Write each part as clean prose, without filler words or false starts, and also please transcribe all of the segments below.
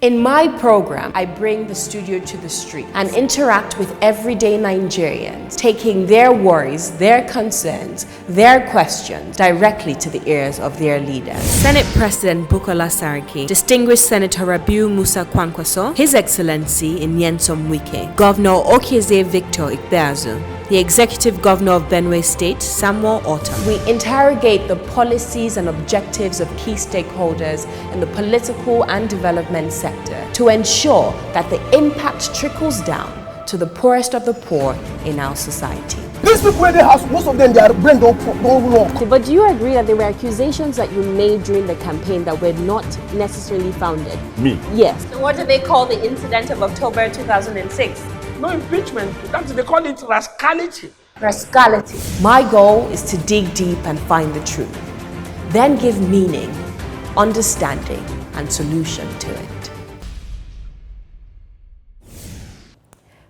In my program, I bring the studio to the street and interact with everyday Nigerians, taking their worries, their concerns, their questions directly to the ears of their leaders. Senate President Bukola Saraki, Distinguished Senator Rabiu Musa Kwankwaso, His Excellency Nyesom Wike, Governor Okezie Victor Ikpeazu, the Executive Governor of Benue State, Samuel Ortom. We interrogate the policies and objectives of key stakeholders in the political and development sector to ensure that the impact trickles down to the poorest of the poor in our society. These people in the house, most of them, their brain don't work. But do you agree that there were accusations that you made during the campaign that were not necessarily founded? Me? Yes. So what do they call the incident of October 2006? No impeachment. They call it rascality. Rascality. My goal is to dig deep and find the truth, then give meaning, understanding, and solution to it.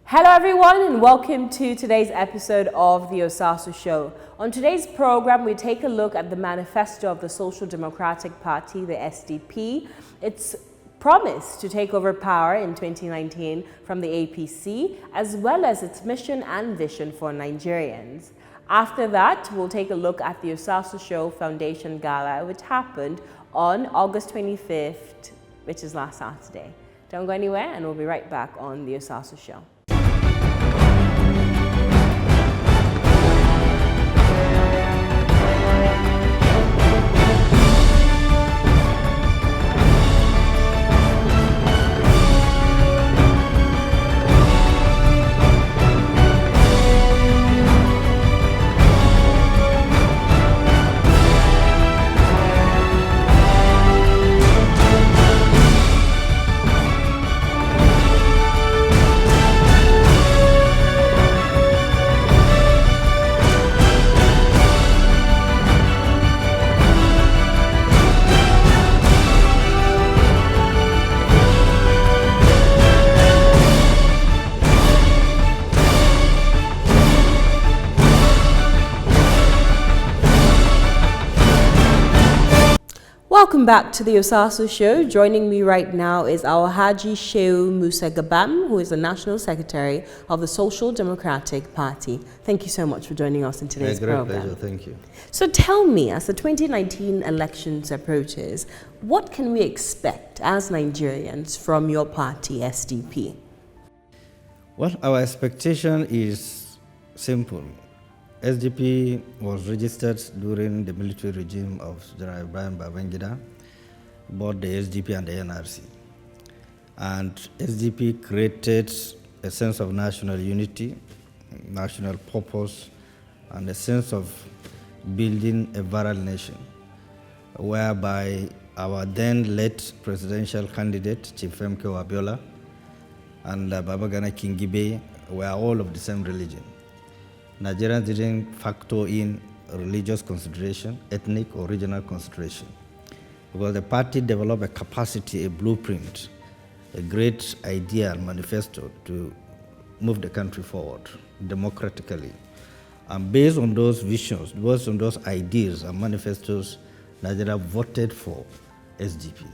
Hello everyone and welcome to today's episode of the Osasu Show. On today's program, we take a look at the manifesto of the Social Democratic Party, the SDP. It's promised to take over power in 2019 from the APC, as well as its mission and vision for Nigerians. After that, we'll take a look at the Osasu Show Foundation Gala, which happened on August 25th, which is last Saturday. Don't go anywhere, and we'll be right back on the Osasu Show. Welcome back to the Osasu Show. Joining me right now is our Haji Shehu Musa Gabam, who is the National Secretary of the Social Democratic Party. Thank you so much for joining us in today's program. Great pleasure, thank you. So tell me, as the 2019 elections approaches, what can we expect as Nigerians from your party, SDP? Well, our expectation is simple. SDP was registered during the military regime of General Ibrahim Babangida, both the SDP and the NRC. And SDP created a sense of national unity, national purpose, and a sense of building a viral nation, whereby our then late presidential candidate, Chief M.K. Abiola, and Babagana Kingibe were all of the same religion. Nigerians didn't factor in religious consideration, ethnic or regional consideration, because the party developed a capacity, a blueprint, a great idea and manifesto to move the country forward democratically. And based on those visions, based on those ideas and manifestos, Nigeria voted for SDP.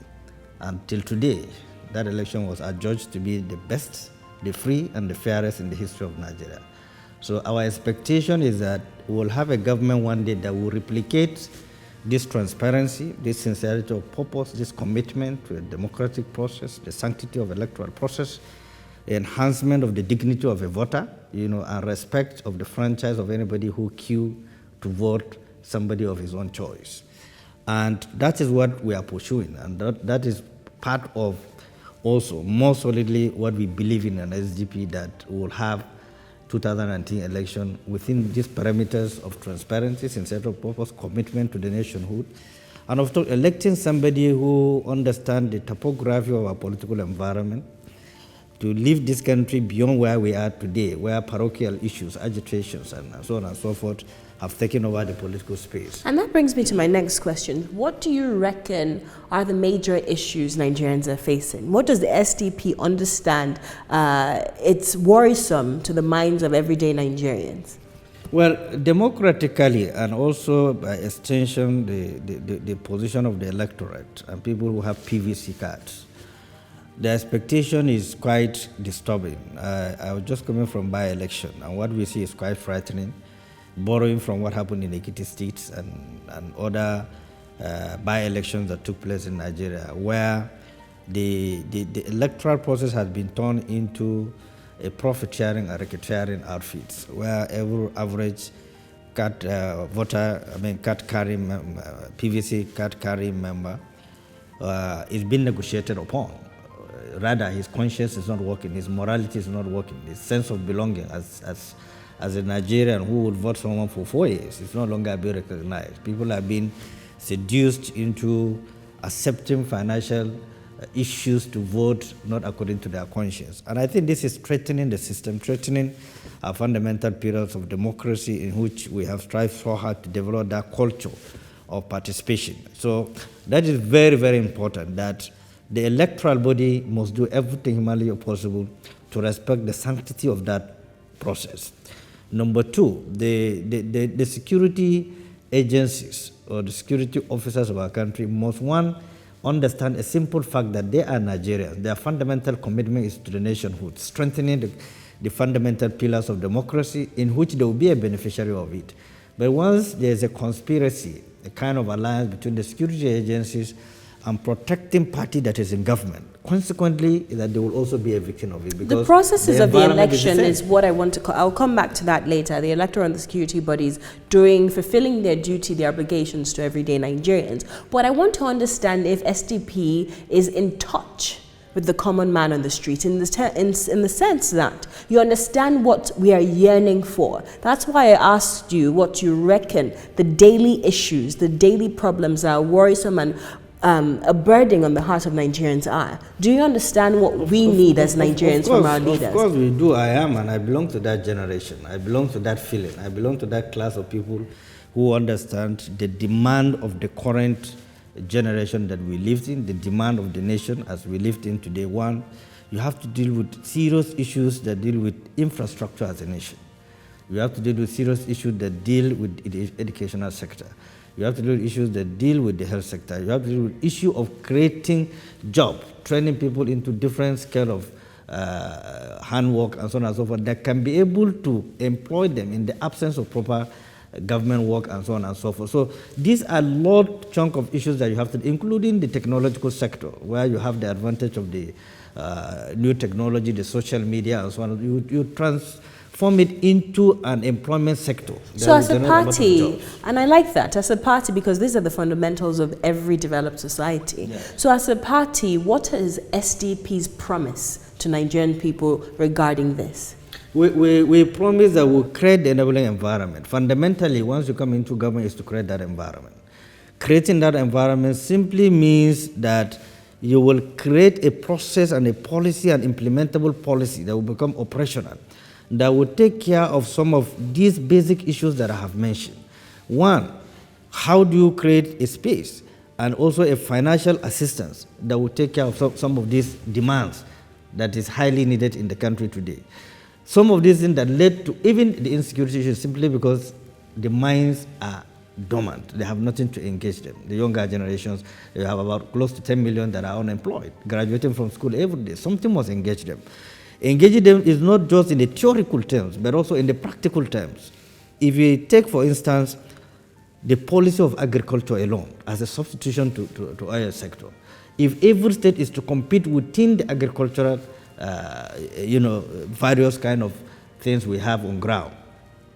Until today, that election was adjudged to be the best, the free and the fairest in the history of Nigeria. So our expectation is that we will have a government one day that will replicate this transparency, this sincerity of purpose, this commitment to a democratic process, the sanctity of electoral process, the enhancement of the dignity of a voter, and respect of the franchise of anybody who queue to vote somebody of his own choice. And that is what we are pursuing, and that is part of also more solidly what we believe in an SDP, that we will have 2019 election within these parameters of transparency, sincerity of purpose, commitment to the nationhood, and of course electing somebody who understands the topography of our political environment to leave this country beyond where we are today, where parochial issues, agitations, and so on and so forth have taken over the political space. And that brings me to my next question. What do you reckon are the major issues Nigerians are facing? What does the SDP understand it's worrisome to the minds of everyday Nigerians? Well, democratically and also by extension, the position of the electorate and people who have PVC cards, The expectation is quite disturbing. I was just coming from by-election, and what we see is quite frightening, borrowing from what happened in Ekiti State and other by-elections that took place in Nigeria, where the electoral process has been turned into a profit-sharing and racketeering outfits, where every average PVC card-carrying member is being negotiated upon. Rather, his conscience is not working, his morality is not working, his sense of belonging as a Nigerian who would vote someone for 4 years is no longer being recognized. People are being seduced into accepting financial issues to vote not according to their conscience. And I think this is threatening the system, threatening our fundamental pillars of democracy in which we have strived so hard to develop that culture of participation. So that is very, very important, that the electoral body must do everything humanly possible to respect the sanctity of that process. Number two, the security agencies or the security officers of our country must, one, understand a simple fact that they are Nigerians. Their fundamental commitment is to the nationhood, strengthening the fundamental pillars of democracy in which they will be a beneficiary of it. But once there is a conspiracy, a kind of alliance between the security agencies and protecting party that is in government, consequently, that they will also be a victim of it. Because the processes of the election is what I want to I'll come back to that later. The electoral and the security bodies fulfilling their duty, their obligations to everyday Nigerians. But I want to understand if SDP is in touch with the common man on the street in the sense that you understand what we are yearning for. That's why I asked you what you reckon the daily issues, the daily problems are worrisome and a burden on the heart of Nigerians are. Do you understand what we need as Nigerians from our leaders? Of course we do. I am, and I belong to that generation. I belong to that feeling. I belong to that class of people who understand the demand of the current generation that we lived in, the demand of the nation as we lived in today. One, you have to deal with serious issues that deal with infrastructure as a nation. You have to deal with serious issues that deal with the educational sector. You have to deal with issues that deal with the health sector. You have to deal with the issue of creating jobs, training people into different scale of handwork and so on and so forth that can be able to employ them in the absence of proper government work and so on and so forth. So these are a large chunk of issues that you have to, including the technological sector, where you have the advantage of the new technology, the social media and so on. You transform it into an employment sector. So as a party, and I like that, as a party, because these are the fundamentals of every developed society. Yeah. So as a party, what is SDP's promise to Nigerian people regarding this? We promise that we'll create the enabling environment. Fundamentally, once you come into government, is to create that environment. Creating that environment simply means that you will create a process and a policy, an implementable policy that will become operational, that will take care of some of these basic issues that I have mentioned. One, how do you create a space and also a financial assistance that will take care of some of these demands that is highly needed in the country today. Some of these things that led to even the insecurity issues simply because the minds are dormant. They have nothing to engage them. The younger generations, they have about close to 10 million that are unemployed, graduating from school every day. Something must engage them. Engaging them is not just in the theoretical terms, but also in the practical terms. If you take, for instance, the policy of agriculture alone as a substitution to oil sector, if every state is to compete within the agricultural various kind of things we have on ground.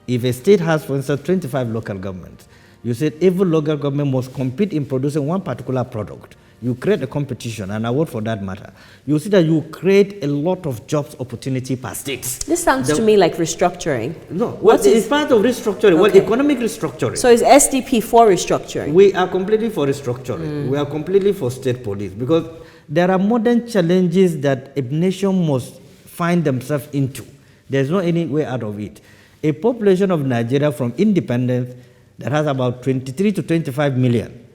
If a state has, for instance, 25 local governments, you said every local government must compete in producing one particular product. You create a competition, and award for that matter. You see that you create a lot of jobs opportunity per state. This sounds to me like restructuring. No, it's part of restructuring. Okay. Well, economic restructuring. So is SDP for restructuring? We are completely for restructuring. We are completely for state police, because there are modern challenges that a nation must find themselves into. There's no any way out of it. A population of Nigeria from independence that has about 23 to 25 million,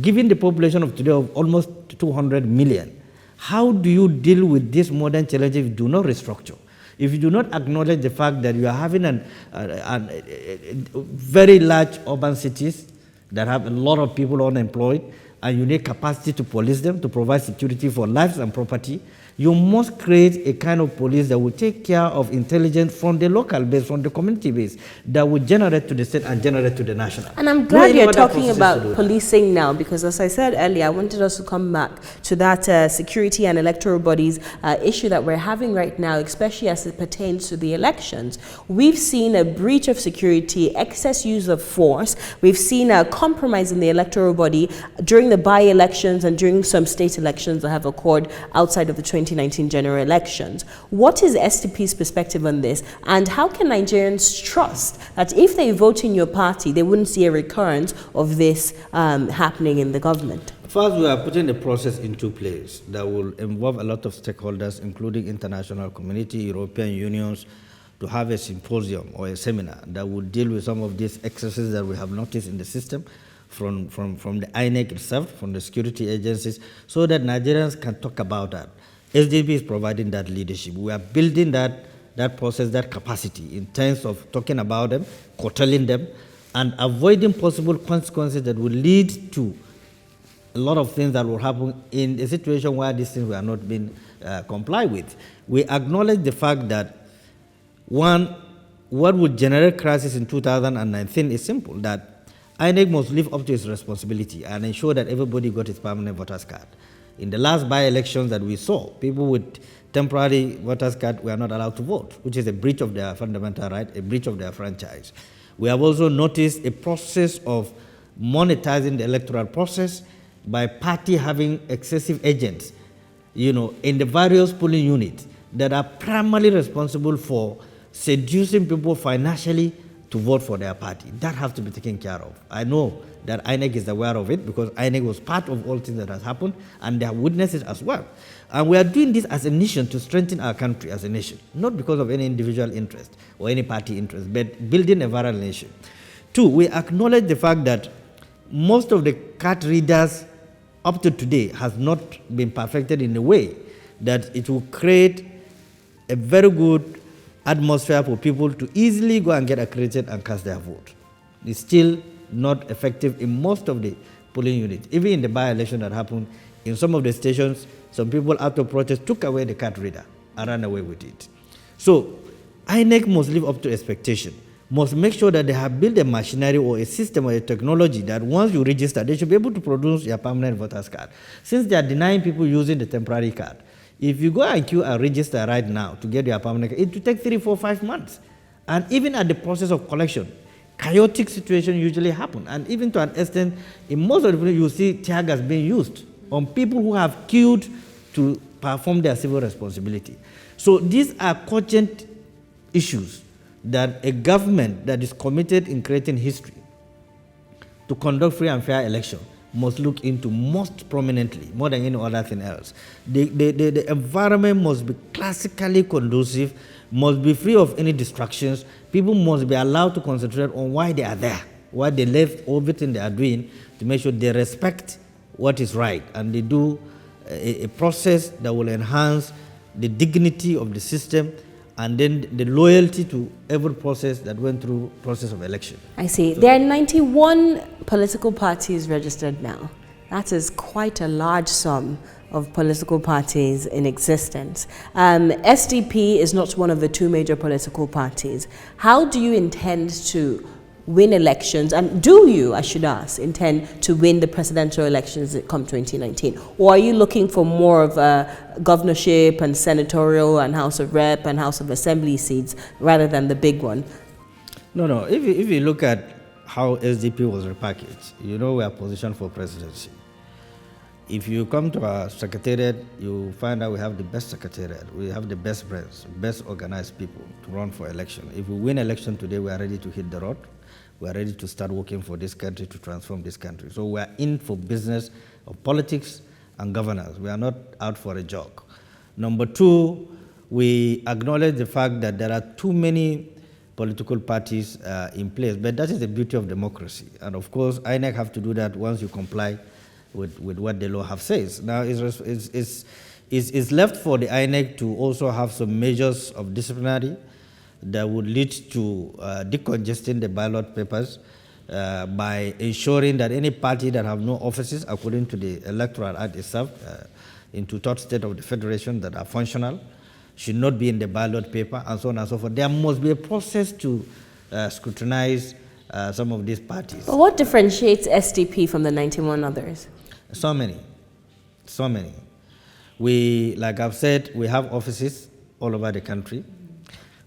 given the population of today of almost 200 million, how do you deal with this modern challenge if you do not restructure? If you do not acknowledge the fact that you are having very large urban cities that have a lot of people unemployed, and you need capacity to police them, to provide security for lives and property, you must create a kind of police that will take care of intelligence from the local base, from the community base, that will generate to the state and generate to the national. And I'm glad you're talking about policing now, because as I said earlier, I wanted us to come back to that security and electoral bodies issue that we're having right now, especially as it pertains to the elections. We've seen a breach of security, excess use of force. We've seen a compromise in the electoral body during the by-elections and during some state elections that have occurred outside of the 2019 general elections. What is SDP's perspective on this, and how can Nigerians trust that if they vote in your party, they wouldn't see a recurrence of this happening in the government? First, we are putting the process into place that will involve a lot of stakeholders, including international community, European unions, to have a symposium or a seminar that will deal with some of these excesses that we have noticed in the system from the INEC itself, from the security agencies, so that Nigerians can talk about that. SDP is providing that leadership. We are building that process, that capacity in terms of talking about them, curtailing them, and avoiding possible consequences that will lead to a lot of things that will happen in a situation where these things were not being complied with. We acknowledge the fact that, one, what would generate crisis in 2019 is simple, that INEC must live up to its responsibility and ensure that everybody got its permanent voter's card. In the last by-elections that we saw, people with temporary voters card were not allowed to vote, which is a breach of their fundamental right, a breach of their franchise. We have also noticed a process of monetizing the electoral process by party having excessive agents, in the various polling units that are primarily responsible for seducing people financially to vote for their party. That has to be taken care of. I know that INEC is aware of it because INEC was part of all things that has happened, and they have witnessed it as well. And we are doing this as a nation to strengthen our country as a nation, not because of any individual interest or any party interest, but building a viral nation. Two, we acknowledge the fact that most of the card readers up to today has not been perfected in a way that it will create a very good atmosphere for people to easily go and get accredited and cast their vote. It's still not effective in most of the polling units. Even in the by-election that happened, in some of the stations, some people out of protest took away the card reader and ran away with it. So INEC must live up to expectation, must make sure that they have built a machinery or a system or a technology that once you register, they should be able to produce your permanent voter's card. Since they are denying people using the temporary card, if you go and queue and register right now to get your permanent card, it will take 3, 4, 5 months. And even at the process of collection, chaotic situations usually happen. And even to an extent, in most of the places, you see tear gas being used on people who have queued to perform their civil responsibility. So these are cogent issues that a government that is committed in creating history to conduct free and fair election must look into most prominently, more than any other thing else. The environment must be classically conducive, must be free of any distractions. People must be allowed to concentrate on why they are there, why they left everything they are doing, to make sure they respect what is right, and they do a process that will enhance the dignity of the system and then the loyalty to every process that went through process of election. I see. There are 91 political parties registered now. That is quite a large sum of political parties in existence. SDP is not one of the 2 major political parties. How do you intend to win elections, and do you, I should ask, intend to win the presidential elections that come 2019? Or are you looking for more of a governorship and senatorial and House of Rep and House of Assembly seats rather than the big one? No. If you look at how SDP was repackaged, we are positioned for presidency. If you come to our secretariat, you find out we have the best secretariat, we have the best brains, best organized people to run for election. If we win election today, we are ready to hit the road. We are ready to start working for this country, to transform this country. So we are in for business of politics and governance. We are not out for a joke. Number 2, we acknowledge the fact that there are too many political parties in place, but that is the beauty of democracy. And of course, INEC have to do that once you comply with what the law have says. Now, it's left for the INEC to also have some measures of disciplinary that would lead to decongesting the ballot papers by ensuring that any party that have no offices, according to the Electoral Act itself, in two-thirds state of the Federation that are functional, should not be in the ballot paper, and so on and so forth. There must be a process to scrutinize some of these parties. But what differentiates SDP from the 91 others? So many. We, like I've said, we have offices all over the country.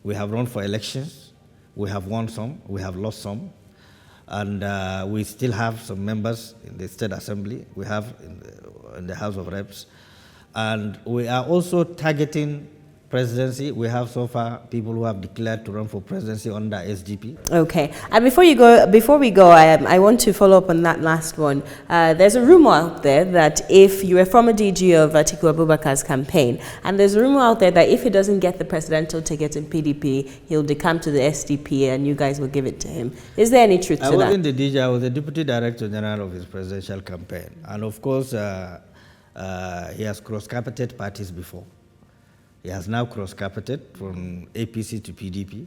We have run for elections. We have won some, we have lost some. And we still have some members in the State Assembly. We have in the House of Reps. And we are also targeting presidency. We have so far people who have declared to run for presidency under SDP. Okay, and before we go, I want to follow up on that last one. There's a rumor out there that if you were former DG of Atiku Abubakar's campaign, and there's a rumor out there that if he doesn't get the presidential ticket in PDP, he'll decamp to the SDP and you guys will give it to him. Is there any truth to that? I wasn't the DG, I was the Deputy Director General of his presidential campaign. And of course, he has cross-carpeted parties before. He has now cross-carpeted from APC to PDP.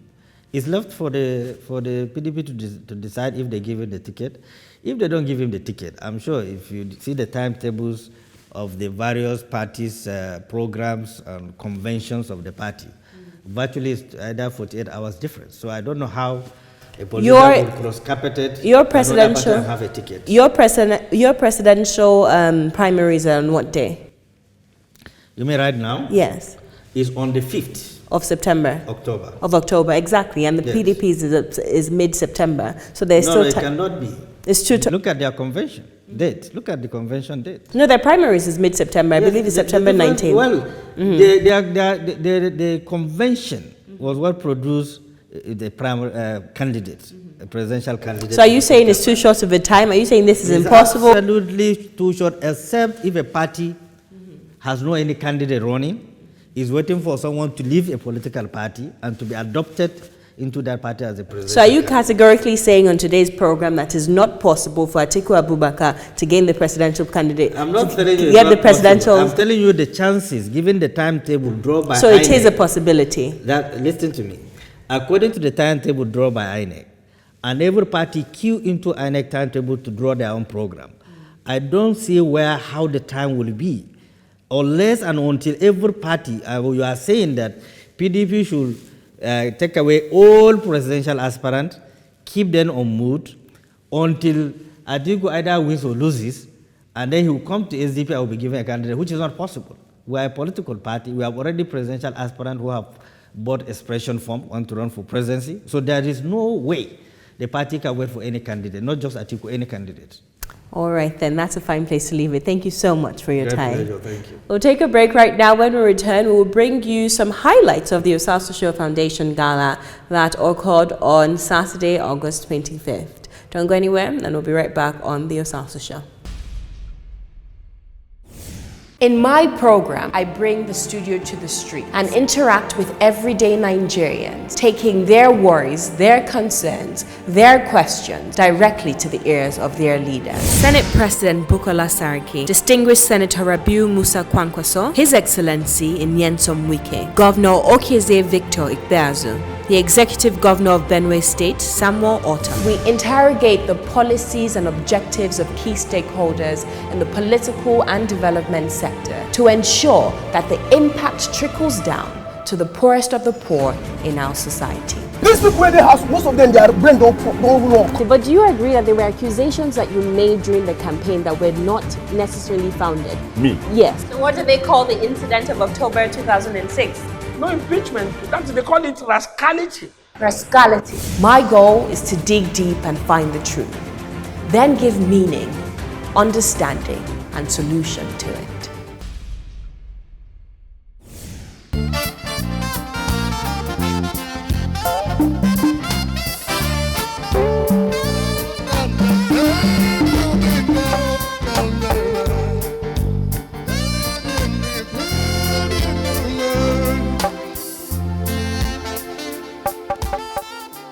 It's left for the PDP to decide if they give him the ticket. If they don't give him the ticket, I'm sure if you see the timetables of the various parties' programs and conventions of the party, virtually it's either 48 hours difference. So I don't know how a politician would cross-carpeted and have a ticket. Your presidential primaries are on what day? You mean right now? Yes. Is on the 5th of September. October. Of October, exactly. And the PDP is mid-September. So there's still time. No, it cannot be. It's true. Look at their convention date. Look at the convention date. No, their primaries is mid-September. I believe it's September 19th. Well, the convention was what produced the primary candidates, a presidential candidate. So are you saying it's too short of a time? Are you saying this is impossible? Absolutely too short, except if a party has no any candidate running, is waiting for someone to leave a political party and to be adopted into that party as a president. So are you categorically saying on today's program that it's not possible for Atiku Abubakar to gain the presidential candidate? I'm not telling you get the presidential. I'm telling you the chances, given the timetable drawn by INEC. So it is a possibility. Listen to me. According to the timetable drawn by INEC, and every party queue into INEC timetable to draw their own program, I don't see how the time will be. Unless and until every party, you are saying that PDP should take away all presidential aspirants, keep them on mood until Atiku either wins or loses, and then he will come to SDP and will be given a candidate, which is not possible. We are a political party. We have already presidential aspirants who have bought expression form, want to run for presidency. So there is no way the party can wait for any candidate, not just Atiku, any candidate. All right, then. That's a fine place to leave it. Thank you so much for your time. Pleasure. Thank you. We'll take a break right now. When we return, we will bring you some highlights of the Osasu Foundation Gala that occurred on Saturday, August 25th. Don't go anywhere, and we'll be right back on the Osasu Show. In my program, I bring the studio to the street and interact with everyday Nigerians, taking their worries, their concerns, their questions directly to the ears of their leaders. Senate President Bukola Saraki, Distinguished Senator Rabiu Musa Kwankwaso, His Excellency Nyesom Wike, Governor Okezie Victor Ikpeazu, the Executive Governor of Benue State, Samuel Orta. We interrogate the policies and objectives of key stakeholders in the political and development sector to ensure that the impact trickles down to the poorest of the poor in our society. These people in the house, most of them, their brain don't work. But do you agree that there were accusations that you made during the campaign that were not necessarily founded? Me? Yes. So what do they call the incident of October 2006? No impeachment. They call it rascality. Rascality. My goal is to dig deep and find the truth, then give meaning, understanding, and solution to it.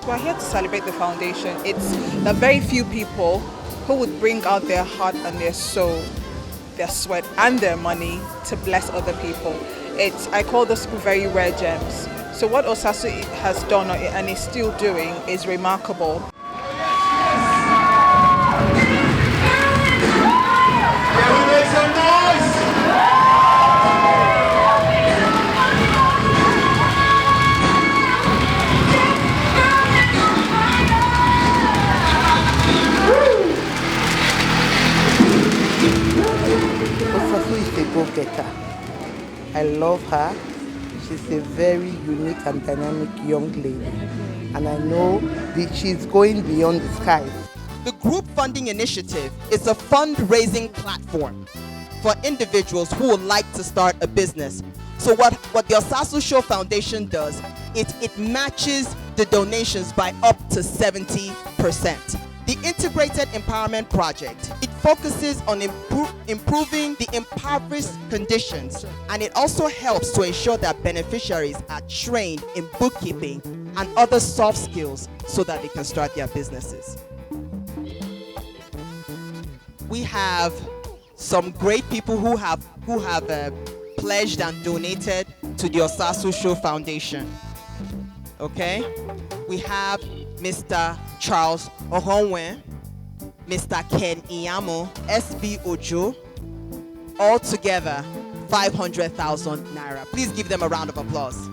We're here to celebrate the foundation. It's the very few people who would bring out their heart and their soul, their sweat and their money to bless other people. I call those people very rare gems. So what Osasu has done and is still doing is remarkable. love her. She's a very unique and dynamic young lady. And I know that she's going beyond the skies. The Group Funding Initiative is a fundraising platform for individuals who would like to start a business. So what the Osasu Show Foundation does is it matches the donations by up to 70%. The Integrated Empowerment Project, it focuses on improving the impoverished conditions, and it also helps to ensure that beneficiaries are trained in bookkeeping and other soft skills so that they can start their businesses. We have some great people who have pledged and donated to the Osasu Show Foundation. Okay, we have Mr. Charles Ohonwe, Mr. Ken Iyamo, SB Ojo, all together 500,000 naira. Please give them a round of applause.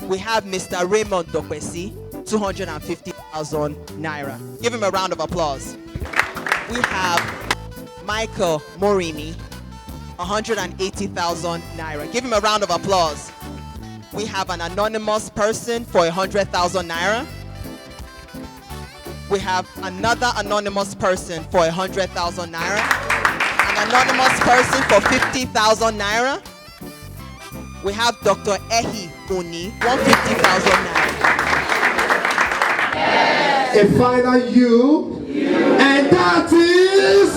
We have Mr. Raymond Dokwesi, 250,000 naira. Give him a round of applause. We have Michael Morimi, 180,000 naira. Give him a round of applause. We have an anonymous person for 100,000 naira. We have another anonymous person for 100,000 naira. An anonymous person for 50,000 naira. We have Dr. Ehi Uni, 150,000 naira. A final U, and that is...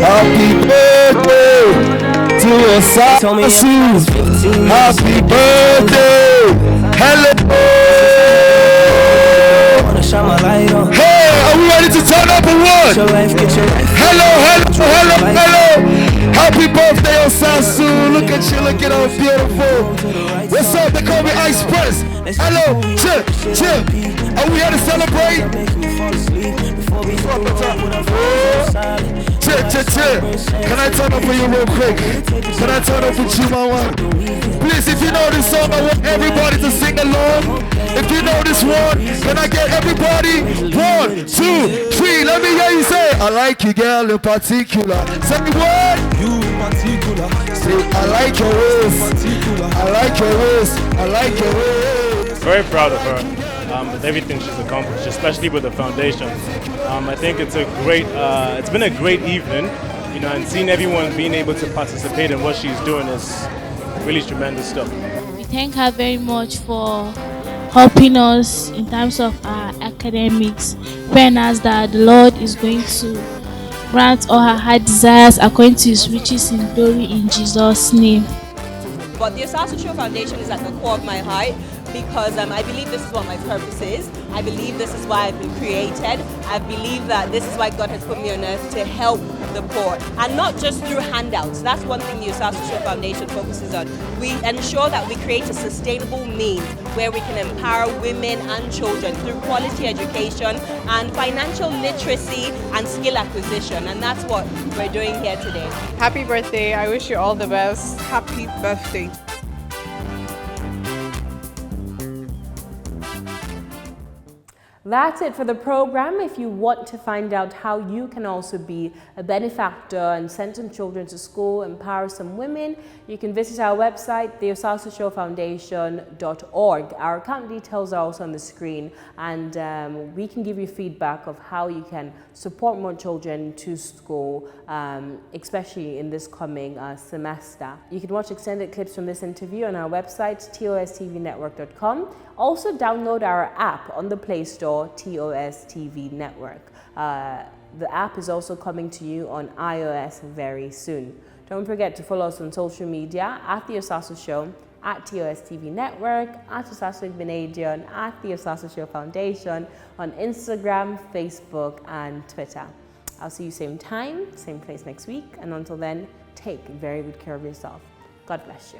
Happy birthday to Osasu. Happy birthday. Hello. Hey, are we ready to turn up or what? Hello. Happy birthday, Osasu. Look at you looking all beautiful. What's up? They call me Ice Press. Hello. Chill. Are we here to celebrate? Chill. Can I turn up for you real quick? Can I turn up with you, Mama? Please, if you know this song, I want everybody to sing along. If you know this one, can I get everybody? 1, 2, 3. Let me hear you say, I like you, girl, in particular. Say what? You in particular. Say, I like your waist. I like your waist. I like your waist. Very proud of her. With everything she's accomplished, especially with the foundation. I think it's been a great evening, and seeing everyone being able to participate in what she's doing is really tremendous stuff. We thank her very much for helping us in terms of our academics, praying us that the Lord is going to grant all her heart desires according to his riches in glory in Jesus' name. But the Osasu Show Foundation is at the core of my heart, because I believe this is what my purpose is. I believe this is why I've been created. I believe that this is why God has put me on earth, to help the poor. And not just through handouts. That's one thing the Osasu Show Foundation focuses on. We ensure that we create a sustainable means where we can empower women and children through quality education and financial literacy and skill acquisition. And that's what we're doing here today. Happy birthday. I wish you all the best. Happy birthday. That's it for the program. If you want to find out how you can also be a benefactor and send some children to school, empower some women, you can visit our website, theosasusshowfoundation.org. Our account details are also on the screen, and we can give you feedback of how you can support more children to school, especially in this coming semester. You can watch extended clips from this interview on our website, tostvnetwork.com. Also download our app on the Play Store, TOS TV Network. The app is also coming to you on iOS very soon. Don't forget to follow us on social media at The Osasu Show, at TOS TV Network, at Osasu Igbenedion, at The Osasu Show Foundation, on Instagram, Facebook, and Twitter. I'll see you same time, same place next week. And until then, take very good care of yourself. God bless you.